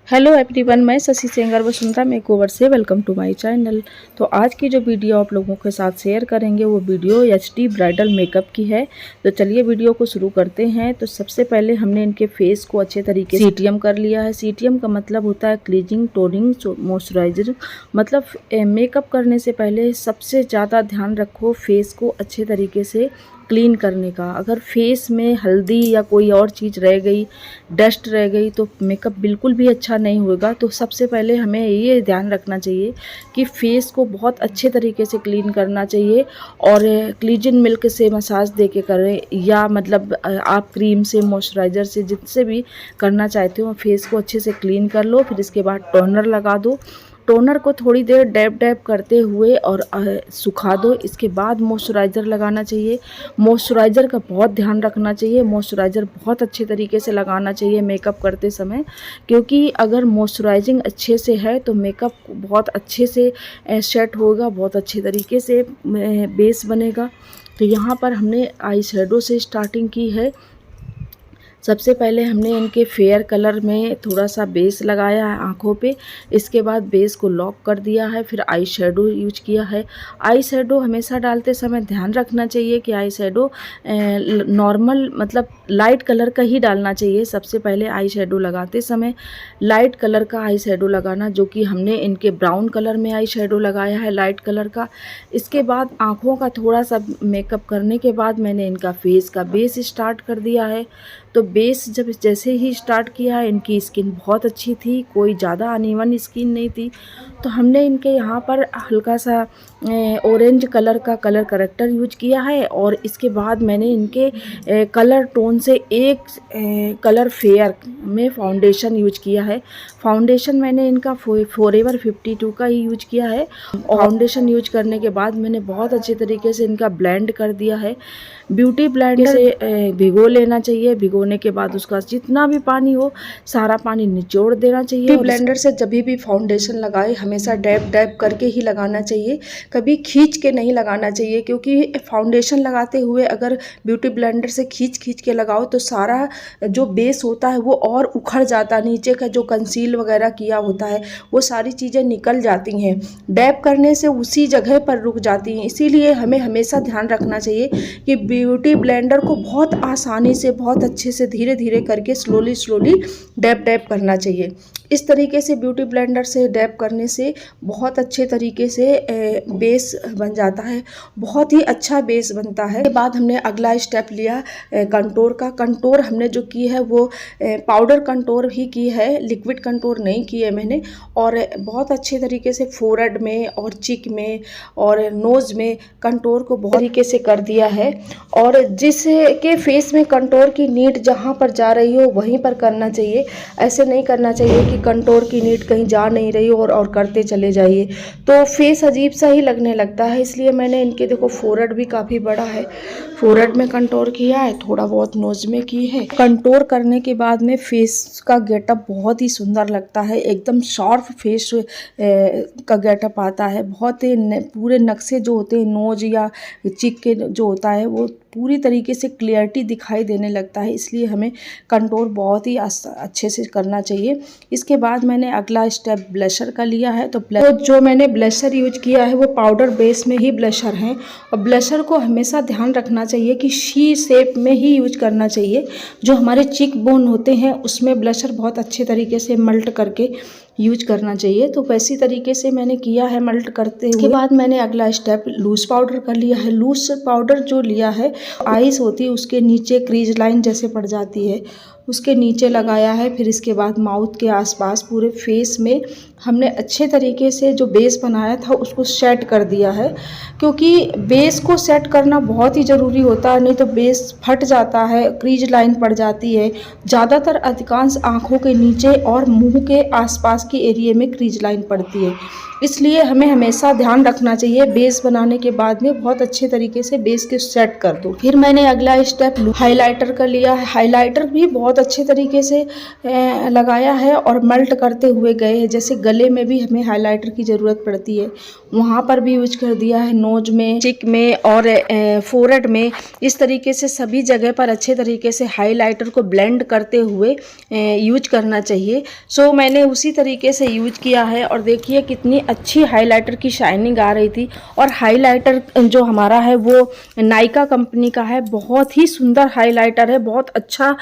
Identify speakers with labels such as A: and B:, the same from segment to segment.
A: Hello everyone, मैं Shashi Sengar Vasundhara makeover से welcome to my channel. तो आज की जो वीडियो आप लोगों के साथ शेयर करेंगे वो वीडियो एचडी ब्राइडल मेकअप की है। तो चलिए वीडियो को शुरू करते हैं। तो सबसे पहले हमने इनके फेस को अच्छे तरीके से सीटीएम कर लिया है। सीटीएम का मतलब होता है क्लीजिंग, टोनिंग, मॉइस्चराइजर। मतलब मेकअप करने से पहले सबसे ज़्यादा ध्यान रखो फेस को अच्छे तरीके से क्लीन करने का। अगर फेस में हल्दी या कोई और चीज़ रह गई, डस्ट रह गई, तो मेकअप बिल्कुल भी अच्छा नहीं होगा। तो सबसे पहले हमें ये ध्यान रखना चाहिए कि फेस को बहुत अच्छे तरीके से क्लीन करना चाहिए और क्लीजिंग मिल्क से मसाज दे के करें, या मतलब आप क्रीम से, मॉइस्चराइज़र से, जिससे भी करना चाहते हो फेस को अच्छे से क्लीन कर लो। फिर इसके बाद टोनर लगा दो। टोनर को थोड़ी देर डैब डैब करते हुए और सुखा दो। इसके बाद मॉइस्चराइज़र लगाना चाहिए। मॉइस्चराइज़र का बहुत ध्यान रखना चाहिए। मॉइस्चराइज़र बहुत अच्छे तरीके से लगाना चाहिए मेकअप करते समय, क्योंकि अगर मॉइस्चराइजिंग अच्छे से है तो मेकअप बहुत अच्छे से सेट होगा, बहुत अच्छे तरीके से बेस बनेगा। तो यहाँ पर हमने आई शेडो से स्टार्टिंग की है। सबसे पहले हमने इनके फेयर कलर में थोड़ा सा बेस लगाया है आँखों पे। इसके बाद बेस को लॉक कर दिया है। फिर आई शेडो यूज किया है। आई शेडो हमेशा डालते समय ध्यान रखना चाहिए कि आई शेडो नॉर्मल, मतलब लाइट कलर का ही डालना चाहिए। सबसे पहले आई शेडो लगाते समय लाइट कलर का आई शेडो लगाना, जो कि हमने इनके ब्राउन कलर में आई शेडो लगाया है, लाइट कलर का। इसके बाद आँखों का थोड़ा सा मेकअप करने के बाद मैंने इनका फेस का बेस स्टार्ट कर दिया है। तो बेस जब जैसे ही स्टार्ट किया, इनकी स्किन बहुत अच्छी थी, कोई ज़्यादा अनइवन स्किन नहीं थी। तो हमने इनके यहाँ पर हल्का सा ऑरेंज कलर का कलर करेक्टर यूज किया है। और इसके बाद मैंने इनके कलर टोन से एक कलर फेयर में फाउंडेशन यूज किया है। फाउंडेशन मैंने इनका फॉरएवर 52 का ही यूज किया है। फाउंडेशन यूज करने के बाद मैंने बहुत अच्छे तरीके से इनका ब्लेंड कर दिया है। ब्यूटी ब्लेंडर से भिगो लेना चाहिए। भिगोने के बाद उसका जितना भी पानी हो सारा पानी निचोड़ देना चाहिए। ब्यूटी ब्लेंडर से जब भी फाउंडेशन लगाए हमेशा डैब डैब करके ही लगाना चाहिए, कभी खींच के नहीं लगाना चाहिए। क्योंकि फाउंडेशन लगाते हुए अगर ब्यूटी ब्लेंडर से खींच के लगाओ तो सारा जो बेस होता है वो और उखड़ जाता है। नीचे का जो कंसील वगैरह किया होता है वो सारी चीज़ें निकल जाती हैं। डैब करने से उसी जगह पर रुक जाती हैं। इसीलिए हमें हमेशा ध्यान रखना चाहिए कि ब्यूटी ब्लेंडर को बहुत आसानी से, बहुत अच्छे से, धीरे धीरे करके स्लोली डैब डैब करना चाहिए। इस तरीके से ब्यूटी ब्लेंडर से डैब करने से बहुत अच्छे तरीके से बेस बन जाता है, बहुत ही अच्छा बेस बनता है। इसके बाद हमने अगला स्टेप लिया कंटूर का। कंटूर हमने जो की है वो पाउडर कंटूर ही की है, लिक्विड कंटूर नहीं की है मैंने। और बहुत अच्छे तरीके से फोरहेड में और चिक में और नोज़ में कंटूर को बहुत तरीके से कर दिया है। और जिसके फेस में कंटूर की नीड जहाँ पर जा रही हो वहीं पर करना चाहिए। ऐसे नहीं करना चाहिए कि कंटूर की नीड कहीं जा नहीं रही हो और करते चले जाइए, तो फेस अजीब सा ही लगने लगता है। इसलिए मैंने इनके देखो फोरहेड भी काफ़ी बड़ा है, फोरहेड में कंटूर किया है, थोड़ा बहुत नोज में की है। कंटूर करने के बाद में फेस का गेटअप बहुत ही सुंदर लगता है, एकदम शार्प फेस का गेटअप आता है। बहुत ही पूरे नक्शे जो होते हैं नोज या चिक के जो होता है वो पूरी तरीके से क्लियरिटी दिखाई देने लगता है। इसलिए हमें कंटूर बहुत ही अच्छे से करना चाहिए। इसके बाद मैंने अगला स्टेप ब्लशर का लिया है। तो जो मैंने ब्लशर यूज किया है वो पाउडर बेस में ही ब्लशर है। और ब्लशर को हमेशा ध्यान रखना चाहिए कि शी शेप में ही यूज करना चाहिए। जो हमारे चिक बोन होते हैं उसमें ब्लशर बहुत अच्छे तरीके से मल्ट करके यूज करना चाहिए। तो वैसी तरीके से मैंने किया है मल्ट करते हुए। इसके बाद मैंने अगला स्टेप लूज पाउडर कर लिया है। लूज पाउडर जो लिया है, आइस होती है उसके नीचे क्रीज लाइन जैसे पड़ जाती है, उसके नीचे लगाया है। फिर इसके बाद माउथ के आसपास पूरे फेस में हमने अच्छे तरीके से जो बेस बनाया था उसको सेट कर दिया है। क्योंकि बेस को सेट करना बहुत ही ज़रूरी होता है, नहीं तो बेस फट जाता है, क्रीज लाइन पड़ जाती है। ज़्यादातर अधिकांश आँखों के नीचे और मुंह के आसपास के एरिया में क्रीज लाइन पड़ती है। इसलिए हमें हमेशा ध्यान रखना चाहिए बेस बनाने के बाद में बहुत अच्छे तरीके से बेस के सेट कर दो। फिर मैंने अगला स्टेप हाइलाइटर का लिया है। हाइलाइटर भी बहुत बहुत अच्छे तरीके से लगाया है और मेल्ट करते हुए गए हैं। जैसे गले में भी हमें हाइलाइटर की ज़रूरत पड़ती है, वहाँ पर भी यूज कर दिया है, नोज में, चिक में और फोरहेड में। इस तरीके से सभी जगह पर अच्छे तरीके से हाइलाइटर को ब्लेंड करते हुए यूज करना चाहिए। सो मैंने उसी तरीके से यूज किया है और देखिए कितनी अच्छी हाइलाइटर की शाइनिंग आ रही थी। और हाइलाइटर जो हमारा है वो नायका कंपनी का है, बहुत ही सुंदर हाइलाइटर है, बहुत अच्छा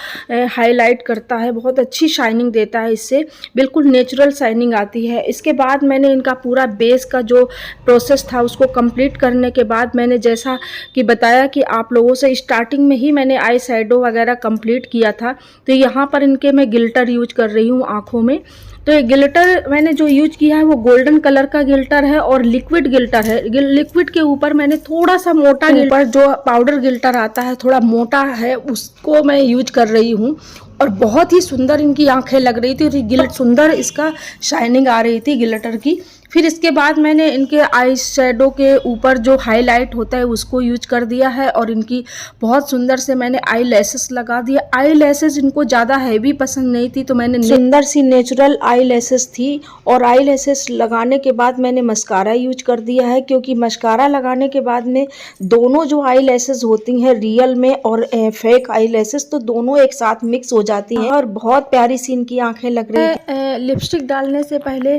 A: हाईलाइट करता है, बहुत अच्छी शाइनिंग देता है, इससे बिल्कुल नेचुरल शाइनिंग आती है। इसके बाद मैंने इनका पूरा बेस का जो प्रोसेस था उसको कंप्लीट करने के बाद मैंने जैसा कि बताया कि आप लोगों से, स्टार्टिंग में ही मैंने आई शैडो वगैरह कंप्लीट किया था। तो यहाँ पर इनके मैं गिल्टर यूज कर रही हूँ आँखों में। तो ये गिल्टर मैंने जो यूज किया है वो गोल्डन कलर का गिल्टर है और लिक्विड गिल्टर है। लिक्विड के ऊपर मैंने थोड़ा सा मोटा गिल्टर, जो पाउडर गिल्टर आता है थोड़ा मोटा है, उसको मैं यूज कर रही हूँ। और बहुत ही सुंदर इनकी आंखें लग रही थी और गिल्ट सुंदर इसका शाइनिंग आ रही थी गिल्टर की। फिर इसके बाद मैंने इनके आई शैडो के ऊपर जो हाईलाइट होता है उसको यूज कर दिया है और इनकी बहुत सुंदर से मैंने आई लैसेस लगा दिया। आई लैसेस इनको ज़्यादा हैवी पसंद नहीं थी, तो मैंने सुंदर सी नेचुरल आई लैसेस थी। और आई लैसेस लगाने के बाद मैंने मस्कारा यूज कर दिया है, क्योंकि मस्कारा लगाने के बाद में दोनों जो आई लैसेस होती हैं रियल में और फेक आई लैसेस, तो दोनों एक साथ मिक्स हो जाती हैं और बहुत प्यारी सी इनकी आंखें लग रही हैं। लिपस्टिक डालने से पहले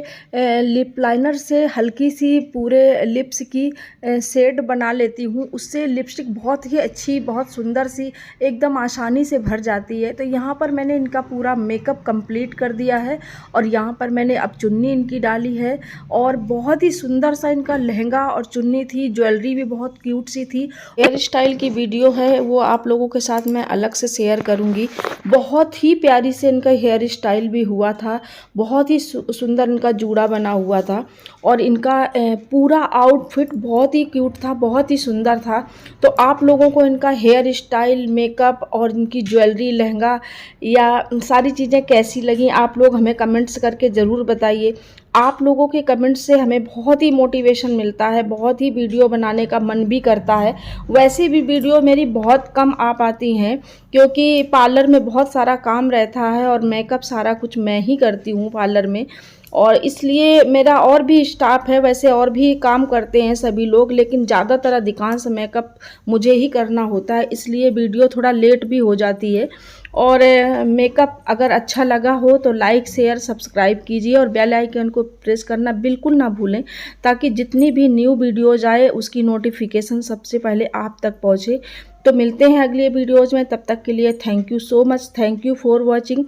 A: लिप लाइनर से हल्की सी पूरे लिप्स की शेड बना लेती हूँ, उससे लिपस्टिक बहुत ही अच्छी, बहुत सुंदर सी एकदम आसानी से भर जाती है। तो यहाँ पर मैंने इनका पूरा मेकअप कंप्लीट कर दिया है और यहाँ पर मैंने अब चुन्नी इनकी डाली है और बहुत ही सुंदर सा इनका लहंगा और चुन्नी थी, ज्वेलरी भी बहुत क्यूट सी थी। हेयर स्टाइल की वीडियो है वो आप लोगों के साथ मैं अलग से शेयर करूँगी। बहुत ही प्यारी से इनका हेयर स्टाइल भी हुआ था, बहुत ही सुंदर इनका जूड़ा बना हुआ था और इनका पूरा आउटफिट बहुत ही क्यूट था, बहुत ही सुंदर था। तो आप लोगों को इनका हेयर स्टाइल, मेकअप और इनकी ज्वेलरी, लहंगा या सारी चीज़ें कैसी लगी, आप लोग हमें कमेंट्स करके ज़रूर बताइए। आप लोगों के कमेंट्स से हमें बहुत ही मोटिवेशन मिलता है, बहुत ही वीडियो बनाने का मन भी करता है। वैसे भी वीडियो मेरी बहुत कम आ पाती हैं, क्योंकि पार्लर में बहुत सारा काम रहता है और मेकअप सारा कुछ मैं ही करती हूँ पार्लर में, और इसलिए मेरा और भी स्टाफ है, वैसे और भी काम करते हैं सभी लोग, लेकिन ज़्यादातर अधिकांश मेकअप मुझे ही करना होता है, इसलिए वीडियो थोड़ा लेट भी हो जाती है। और मेकअप अगर अच्छा लगा हो तो लाइक, शेयर, सब्सक्राइब कीजिए और बेल आइकन को प्रेस करना बिल्कुल ना भूलें, ताकि जितनी भी न्यू वीडियोज़ आए उसकी नोटिफिकेशन सबसे पहले आप तक पहुँचे। तो मिलते हैं अगले वीडियोज़ में, तब तक के लिए thank you so much, thank you for watching.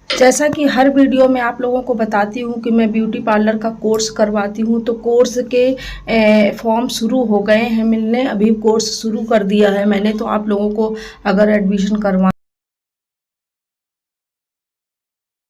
A: जैसा कि हर वीडियो में आप लोगों को बताती हूँ कि मैं ब्यूटी पार्लर का कोर्स करवाती हूँ, तो कोर्स के फॉर्म शुरू हो गए हैं मिलने, अभी कोर्स शुरू कर दिया है मैंने। तो आप लोगों को अगर एडमिशन करवा